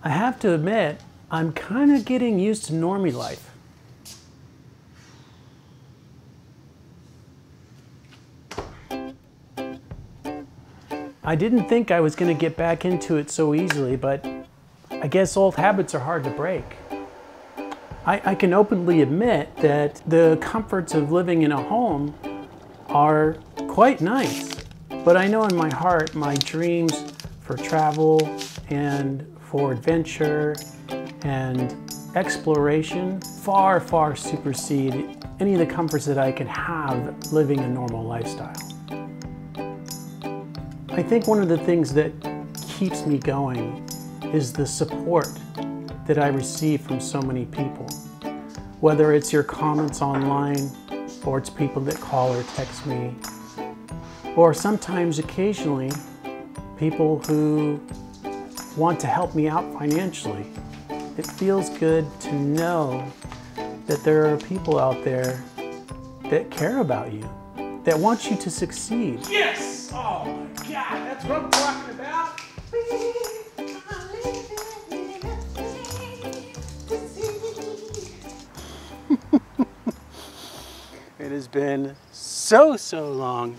I have to admit, I'm kind of getting used to normie life. I didn't think I was going to get back into it so easily, but I guess old habits are hard to break. I can openly admit that the comforts of living in a home are quite nice, but I know in my heart my dreams for travel and for adventure and exploration far, far supersede any of the comforts that I can have living a normal lifestyle. I think one of the things that keeps me going is the support that I receive from so many people. Whether it's your comments online, or it's people that call or text me, or sometimes, occasionally, people who want to help me out financially. It feels good to know that there are people out there that care about you, that want you to succeed. Yes! Oh my God, that's what I'm talking about. It has been so long.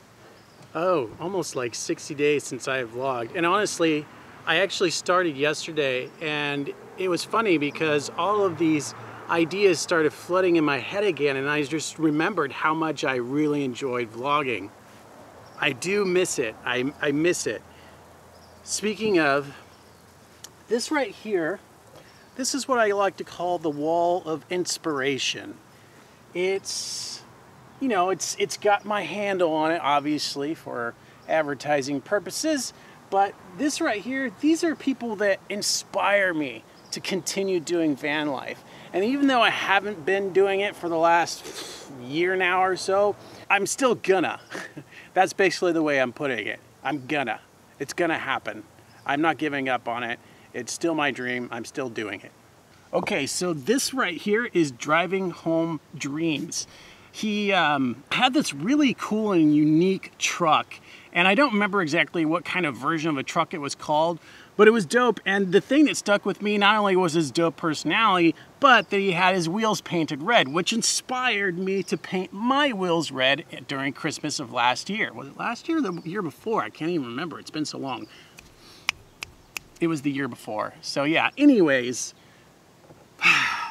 Oh, almost like 60 days since I vlogged. And honestly, I actually started yesterday, and it was funny because all of these ideas started flooding in my head again, and I just remembered how much I really enjoyed vlogging. I do miss it. I miss it. Speaking of, this right here, this is what I like to call the wall of inspiration. It's, you know, it's got my handle on it, obviously, for advertising purposes, but this right here, these are people that inspire me to continue doing van life. And even though I haven't been doing it for the last year now or so, I'm still gonna. That's basically the way I'm putting it. I'm gonna. It's gonna happen. I'm not giving up on it. It's still my dream. I'm still doing it. Okay, so this right here is Driving Home Dreams. He had this really cool and unique truck, and I don't remember exactly what kind of version of a truck it was called, but it was dope. And the thing that stuck with me not only was his dope personality, but that he had his wheels painted red, which inspired me to paint my wheels red during Christmas of last year. Was it last year or the year before? I can't even remember. It's been so long. It was the year before. So yeah, anyways.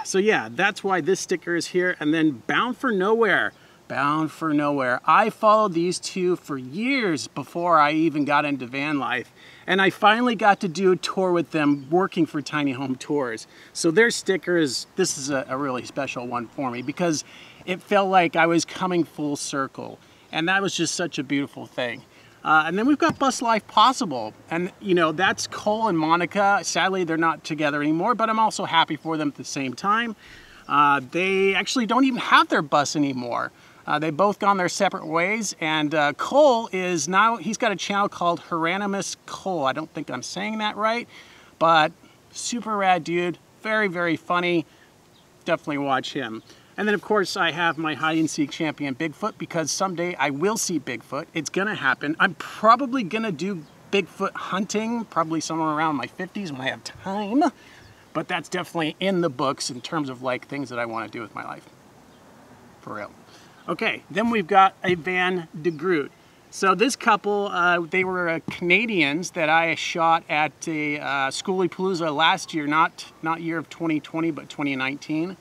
So yeah, that's why this sticker is here. And then Bound for Nowhere. Bound for Nowhere. I followed these two for years before I even got into van life. And I finally got to do a tour with them working for Tiny Home Tours. So their stickers, this is a really special one for me because it felt like I was coming full circle. And that was just such a beautiful thing. And then we've got Bus Life Possible. And you know, that's Cole and Monica. Sadly, they're not together anymore, but I'm also happy for them at the same time. They actually don't even have their bus anymore. They've both gone their separate ways, and Cole is now, he's got a channel called Hieronymus Cole. I don't think I'm saying that right, but super rad dude, very, very funny. Definitely watch him. And then of course I have my hide and seek champion Bigfoot, because someday I will see Bigfoot. It's gonna happen. I'm probably gonna do Bigfoot hunting, probably somewhere around my 50s when I have time, but that's definitely in the books in terms of like things that I want to do with my life. For real. Okay, then we've got a Van de Groot. So this couple, they were Canadians that I shot at a Schoolypalooza last year, not year of 2020, but 2019.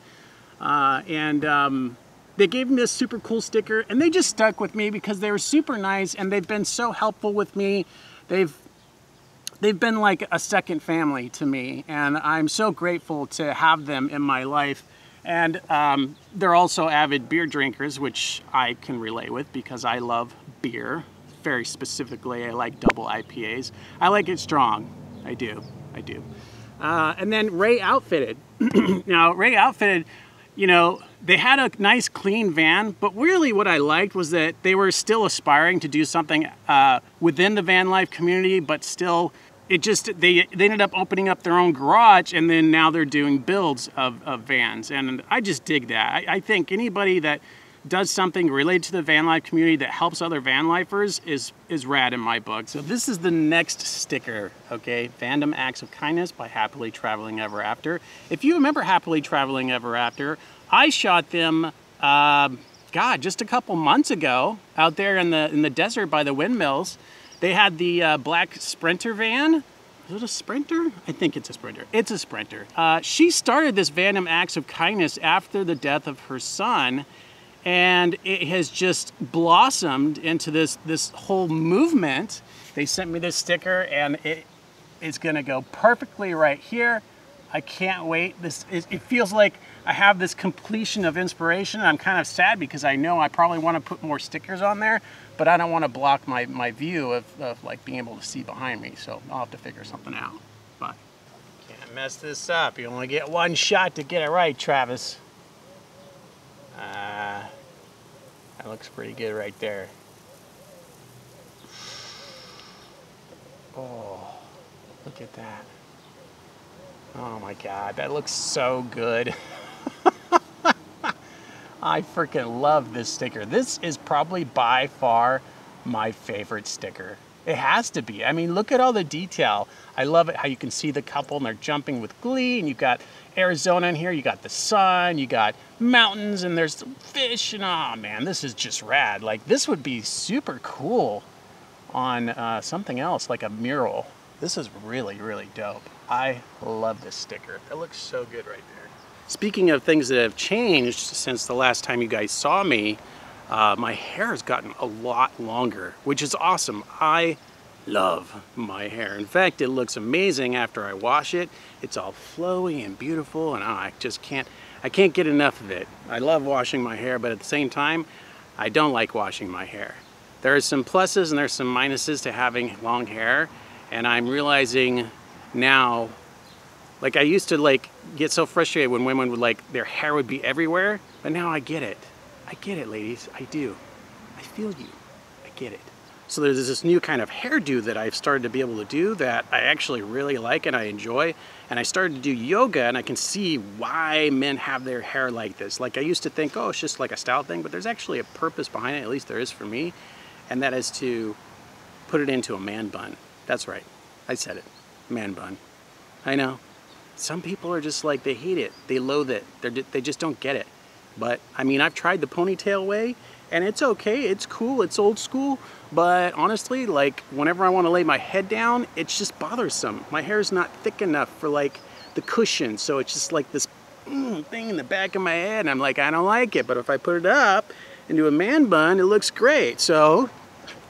They gave me this super cool sticker, and they just stuck with me because they were super nice, and they've been so helpful with me. They've been like a second family to me, and I'm so grateful to have them in my life. And they're also avid beer drinkers, which I can relate with because I love beer. Very specifically, I like double IPAs. I like it strong. I do. And then Ray Outfitted. Now, Ray Outfitted, you know, they had a nice clean van, but really what I liked was that they were still aspiring to do something within the van life community, but still, they ended up opening up their own garage, and then now they're doing builds of vans, and I just dig that. I think anybody that does something related to the van life community that helps other van lifers is rad in my book. So this is the next sticker, okay? Fandom Acts of Kindness by Happily Traveling Ever After. If you remember Happily Traveling Ever After, I shot them, God, just a couple months ago out there in the desert by the windmills. They had the black Sprinter van. Is it a Sprinter? I think it's a Sprinter. It's a Sprinter. She started this Fandom Acts of Kindness after the death of her son, and it has just blossomed into this whole movement. They sent me this sticker, and it is gonna go perfectly right here. I can't wait. It feels like I have this completion of inspiration. I'm kind of sad because I know I probably want to put more stickers on there, but I don't want to block my view of like being able to see behind me. So I'll have to figure something out. But can't mess this up. You only get one shot to get it right, Travis. That looks pretty good right there. Oh, look at that. Oh my God, that looks so good. I freaking love this sticker. This is probably by far my favorite sticker. It has to be. I mean, look at all the detail. I love it how you can see the couple and they're jumping with glee, and you've got Arizona in here, you got the sun, you got mountains, and there's fish, and oh man, this is just rad. Like, this would be super cool on something else, like a mural. This is really, really dope. I love this sticker. It looks so good right there. Speaking of things that have changed since the last time you guys saw me, my hair has gotten a lot longer, which is awesome. I love my hair. In fact, it looks amazing after I wash it. It's all flowy and beautiful, and I can't get enough of it. I love washing my hair, but at the same time, I don't like washing my hair. There are some pluses and there's some minuses to having long hair, and I'm realizing now, like I used to like get so frustrated when women would like, their hair would be everywhere, but now I get it. I get it, ladies, I do. I feel you, I get it. So there's this new kind of hairdo that I've started to be able to do that I actually really like and I enjoy. And I started to do yoga, and I can see why men have their hair like this. Like I used to think, oh, it's just like a style thing, but there's actually a purpose behind it, at least there is for me. And that is to put it into a man bun. That's right, I said it, man bun. I know, some people are just like, they hate it, they loathe it, they just don't get it. But I mean, I've tried the ponytail way, and it's okay, it's cool, it's old school, but honestly, like whenever I want to lay my head down, it's just bothersome. My hair is not thick enough for like the cushion, so it's just like this thing in the back of my head, and I'm like, I don't like it. But if I put it up into a man bun, it looks great. So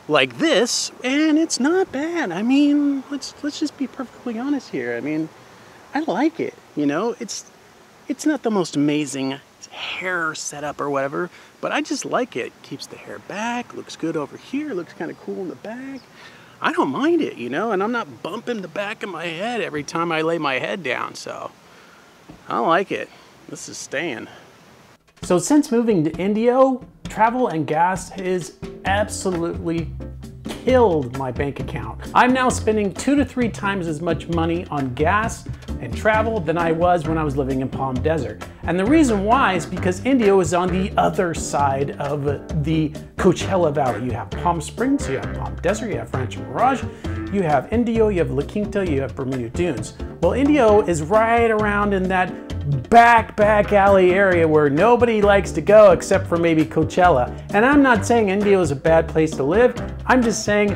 like this, and it's not bad. I mean, let's just be perfectly honest here. I mean, I like it, you know? It's not the most amazing hair setup or whatever, but I just like it. Keeps the hair back, looks good over here, looks kind of cool in the back. I don't mind it, you know, and I'm not bumping the back of my head every time I lay my head down, so I like it. This is staying. So since moving to Indio, travel and gas has absolutely killed my bank account. I'm now spending 2 to 3 times as much money on gas and travel than I was when I was living in Palm Desert. And the reason why is because Indio is on the other side of the Coachella Valley. You have Palm Springs, you have Palm Desert, you have Rancho Mirage, you have Indio, you have La Quinta, you have Bermuda Dunes. Well, Indio is right around in that back alley area where nobody likes to go except for maybe Coachella. And I'm not saying Indio is a bad place to live. I'm just saying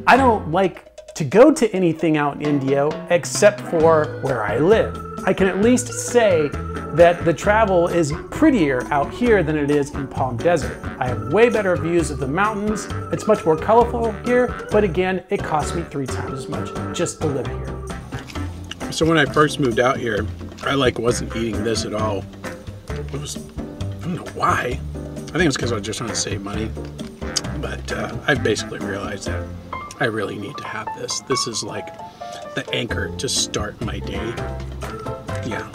I don't like to go to anything out in Indio except for where I live. I can at least say that the travel is prettier out here than it is in Palm Desert. I have way better views of the mountains. It's much more colorful here, but again, it cost me 3 times as much just to live here. So when I first moved out here, I like wasn't eating this at all. It was, I don't know why. I think it's because I was just trying to save money. But I've basically realized that I really need to have this. This is like the anchor to start my day. Yeah.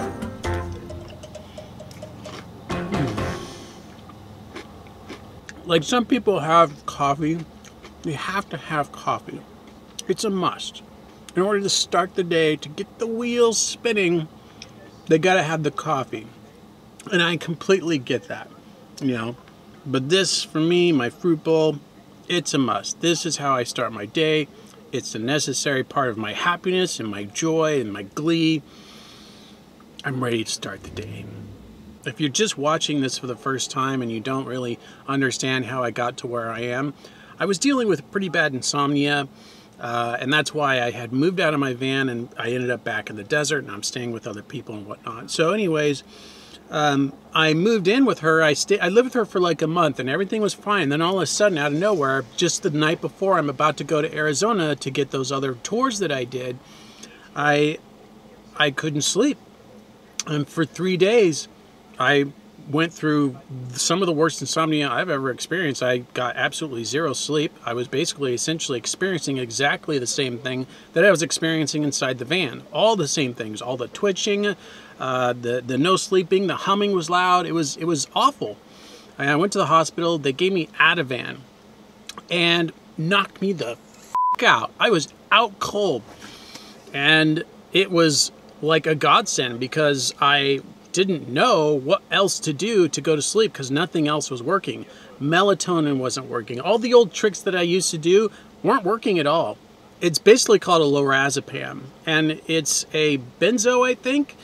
Like some people have coffee. You have to have coffee. It's a must. In order to start the day, to get the wheels spinning, they gotta have the coffee. And I completely get that, you know. But this, for me, my fruit bowl, it's a must. This is how I start my day. It's a necessary part of my happiness and my joy and my glee. I'm ready to start the day. If you're just watching this for the first time and you don't really understand how I got to where I am, I was dealing with pretty bad insomnia, and that's why I had moved out of my van and I ended up back in the desert, and I'm staying with other people and whatnot. So anyways, I moved in with her. I lived with her for like a month and everything was fine. Then all of a sudden, out of nowhere, just the night before I'm about to go to Arizona to get those other tours that I did, I couldn't sleep. And for 3 days, I went through some of the worst insomnia I've ever experienced. I got absolutely zero sleep. I was basically essentially experiencing exactly the same thing that I was experiencing inside the van. All the same things, all the twitching, the no sleeping, the humming was loud. It was awful. And I went to the hospital. They gave me Ativan and knocked me the f out. I was out cold. And it was like a godsend because I didn't know what else to do to go to sleep because nothing else was working. Melatonin wasn't working. All the old tricks that I used to do weren't working at all. It's basically called a lorazepam, and it's a benzo, I think,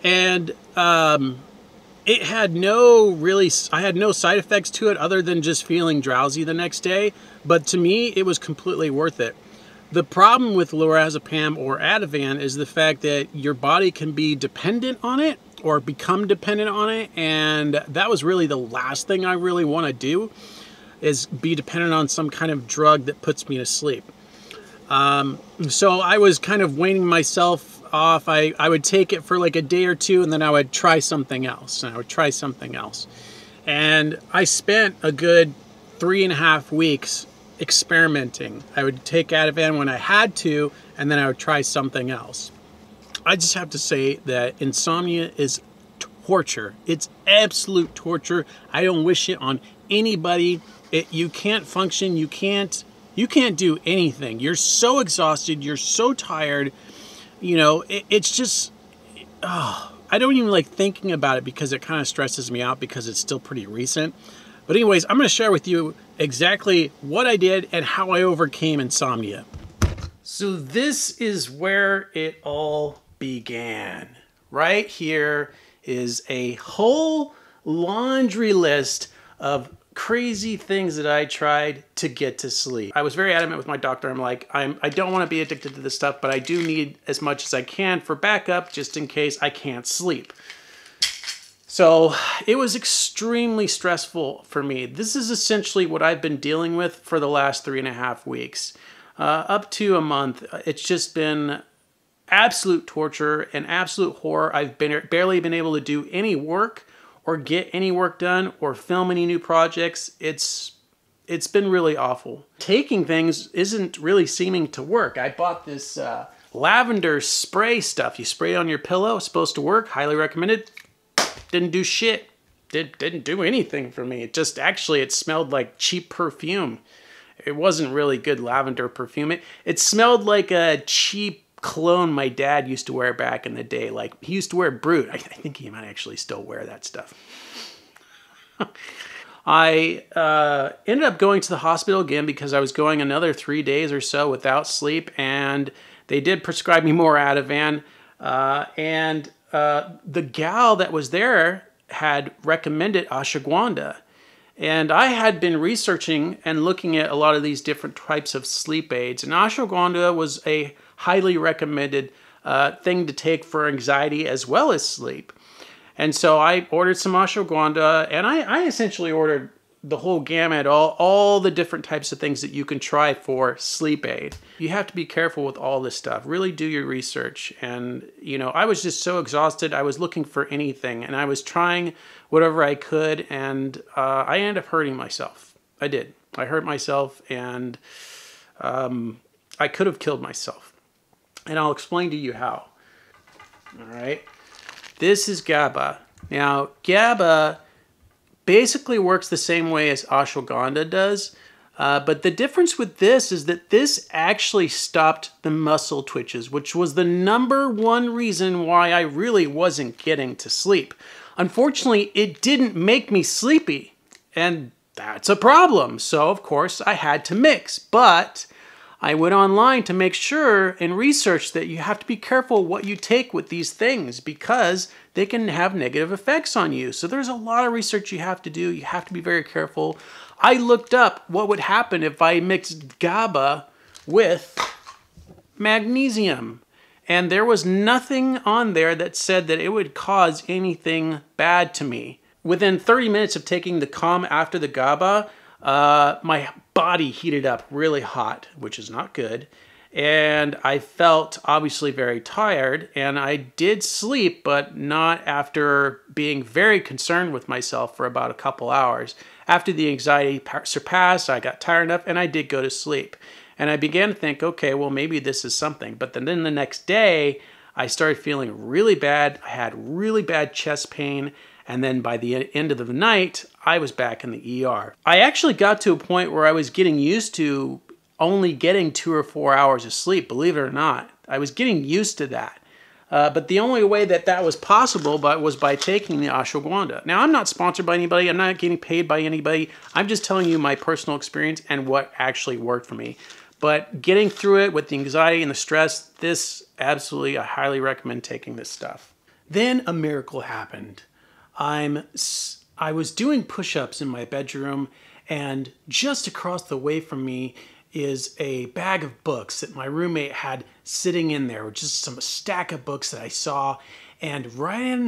and it had I had no side effects to it other than just feeling drowsy the next day, but to me, it was completely worth it. The problem with lorazepam or Ativan is the fact that your body can be dependent on it or become dependent on it, and that was really the last thing I really want to do, is be dependent on some kind of drug that puts me to sleep. So I was kind of weaning myself off. I would take it for like a day or two, and then I would try something else, and I would try something else. And I spent a good 3.5 weeks experimenting. I would take Ativan when I had to, and then I would try something else. I just have to say that insomnia is torture. It's absolute torture. I don't wish it on anybody. You can't function. You can't do anything. You're so exhausted. You're so tired. You know, it's just, I don't even like thinking about it because it kind of stresses me out because it's still pretty recent. But anyways, I'm going to share with you exactly what I did and how I overcame insomnia. So this is where it all began. Right here is a whole laundry list of crazy things that I tried to get to sleep. I was very adamant with my doctor. I'm like, I don't want to be addicted to this stuff, but I do need as much as I can for backup just in case I can't sleep. So it was extremely stressful for me. This is essentially what I've been dealing with for the last 3.5 weeks. Up to a month. It's just been absolute torture and absolute horror. I've barely been able to do any work or get any work done or film any new projects. It's been really awful. Taking things isn't really seeming to work. I bought this lavender spray stuff. You spray it on your pillow. It's supposed to work. Highly recommended. Didn't do shit. Didn't do anything for me. It smelled like cheap perfume. It wasn't really good lavender perfume. It smelled like a cheap cologne my dad used to wear back in the day. Like, he used to wear Brut. I think he might actually still wear that stuff. I ended up going to the hospital again because I was going another 3 days or so without sleep, and they did prescribe me more Ativan. The gal that was there had recommended Ashwagandha. And I had been researching and looking at a lot of these different types of sleep aids. And Ashwagandha was a highly recommended thing to take for anxiety as well as sleep. And so I ordered some Ashwagandha, and I essentially ordered the whole gamut, all the different types of things that you can try for sleep aid. You have to be careful with all this stuff. Really do your research. And, you know, I was just so exhausted. I was looking for anything, and I was trying whatever I could, and I ended up hurting myself. I did. I hurt myself, and I could have killed myself. And I'll explain to you how. All right. This is Gaba. Now, Gaba basically works the same way as Ashwagandha does, but the difference with this is that this actually stopped the muscle twitches, which was the #1 reason why I really wasn't getting to sleep. Unfortunately, it didn't make me sleepy, and that's a problem. So of course I had to mix, but I went online to make sure and research that you have to be careful what you take with these things because they can have negative effects on you. So there's a lot of research you have to do. You have to be very careful. I looked up what would happen if I mixed GABA with magnesium. And there was nothing on there that said that it would cause anything bad to me. Within 30 minutes of taking the calm after the GABA, my body heated up really hot, which is not good. And I felt obviously very tired, and I did sleep, but not after being very concerned with myself for about a couple hours. After the anxiety surpassed, I got tired enough, and I did go to sleep. And I began to think, okay, well, maybe this is something. But then the next day, I started feeling really bad. I had really bad chest pain. And then by the end of the night, I was back in the ER. I actually got to a point where I was getting used to only getting 2 or 4 hours of sleep, believe it or not. I was getting used to that. But the only way that that was possible was by taking the ashwagandha. Now, I'm not sponsored by anybody. I'm not getting paid by anybody. I'm just telling you my personal experience and what actually worked for me. But getting through it with the anxiety and the stress, this absolutely, I highly recommend taking this stuff. Then a miracle happened. I was doing push-ups in my bedroom, and just across the way from me is a bag of books that my roommate had sitting in there, just some stack of books that I saw. And right in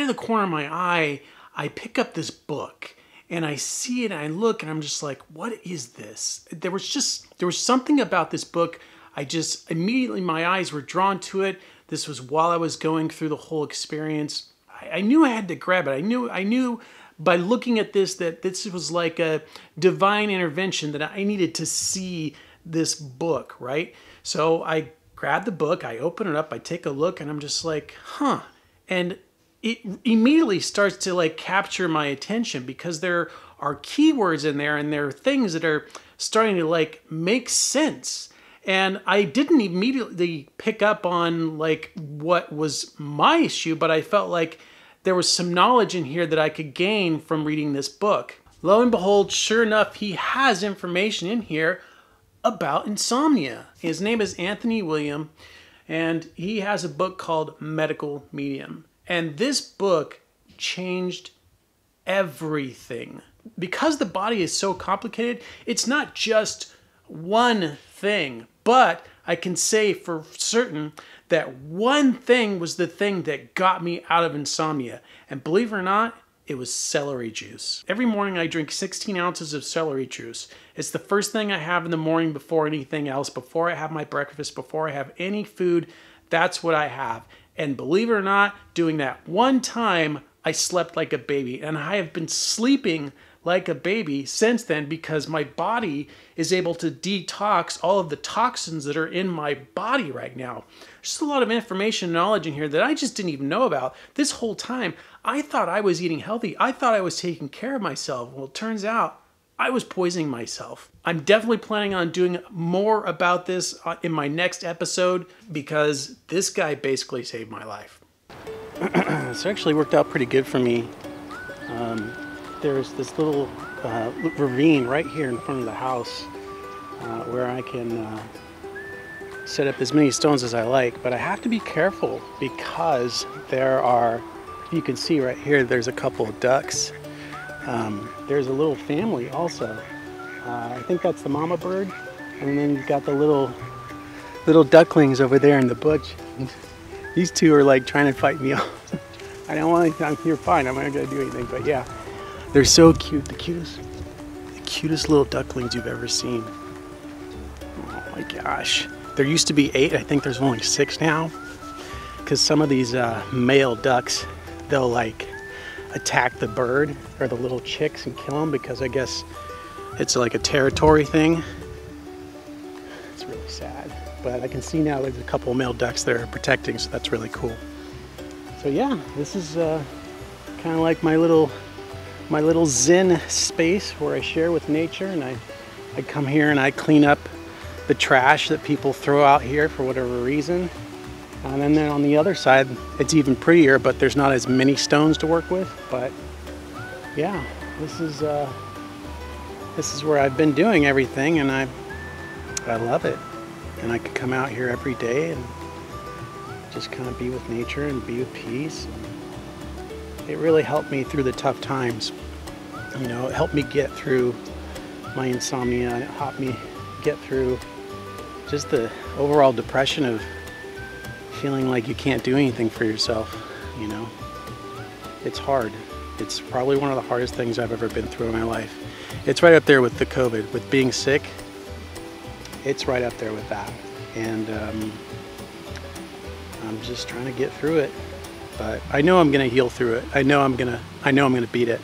the corner of my eye, I pick up this book. And I see it and I look and I'm just like, what is this? There was something about this book. I just immediately, my eyes were drawn to it. This was while I was going through the whole experience. I knew I had to grab it. I knew by looking at this that this was like a divine intervention, that I needed to see this book, right? So I grab the book, I open it up, I take a look, and I'm just like, huh. And it immediately starts to like capture my attention because there are keywords in there and there are things that are starting to like make sense. And I didn't immediately pick up on like what was my issue, but I felt like there was some knowledge in here that I could gain from reading this book. Lo and behold, sure enough, he has information in here about insomnia. His name is Anthony William, and he has a book called Medical Medium. And this book changed everything. Because the body is so complicated, it's not just one thing, but I can say for certain that one thing was the thing that got me out of insomnia. And believe it or not, it was celery juice. Every morning I drink 16 ounces of celery juice. It's the first thing I have in the morning before anything else, before I have my breakfast, before I have any food. That's what I have. And believe it or not, doing that one time, I slept like a baby. And I have been sleeping like a baby since then because my body is able to detox all of the toxins that are in my body right now. There's a lot of information and knowledge in here that I just didn't even know about. This whole time, I thought I was eating healthy. I thought I was taking care of myself. Well, it turns out I was poisoning myself. I'm definitely planning on doing more about this in my next episode because this guy basically saved my life. This actually worked out pretty good for me. There's this little ravine right here in front of the house where I can set up as many stones as I like, but I have to be careful because there are, you can see right here, there's a couple of ducks. There's a little family also. I think that's the mama bird, and then you've got the little ducklings over there in the bush. These two are like trying to fight me off. I don't want to, you're fine, I'm not gonna do anything, but yeah. They're so cute, the cutest little ducklings you've ever seen. Oh my gosh. There used to be 8, I think there's only 6 now. Because some of these male ducks, they'll like attack the bird or the little chicks and kill them because I guess it's like a territory thing. It's really sad. But I can see now there's a couple of male ducks that are protecting, so that's really cool. So yeah, this is kind of like my little zen space where I share with nature, and I come here and I clean up the trash that people throw out here for whatever reason. And then on the other side, it's even prettier, but there's not as many stones to work with. But yeah, this is this is where I've been doing everything, and I love it. And I could come out here every day and just kind of be with nature and be with peace. It really helped me through the tough times. You know, it helped me get through my insomnia. It helped me get through just the overall depression of feeling like you can't do anything for yourself, you know. It's hard. It's probably one of the hardest things I've ever been through in my life. It's right up there with the COVID, with being sick. It's right up there with that. And I'm just trying to get through it. But I know I'm gonna heal through it. I know I'm gonna beat it.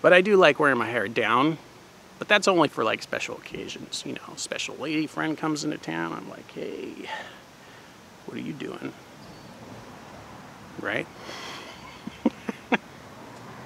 But I do like wearing my hair down, but that's only for like special occasions. You know, special lady friend comes into town, I'm like, hey, what are you doing? Right?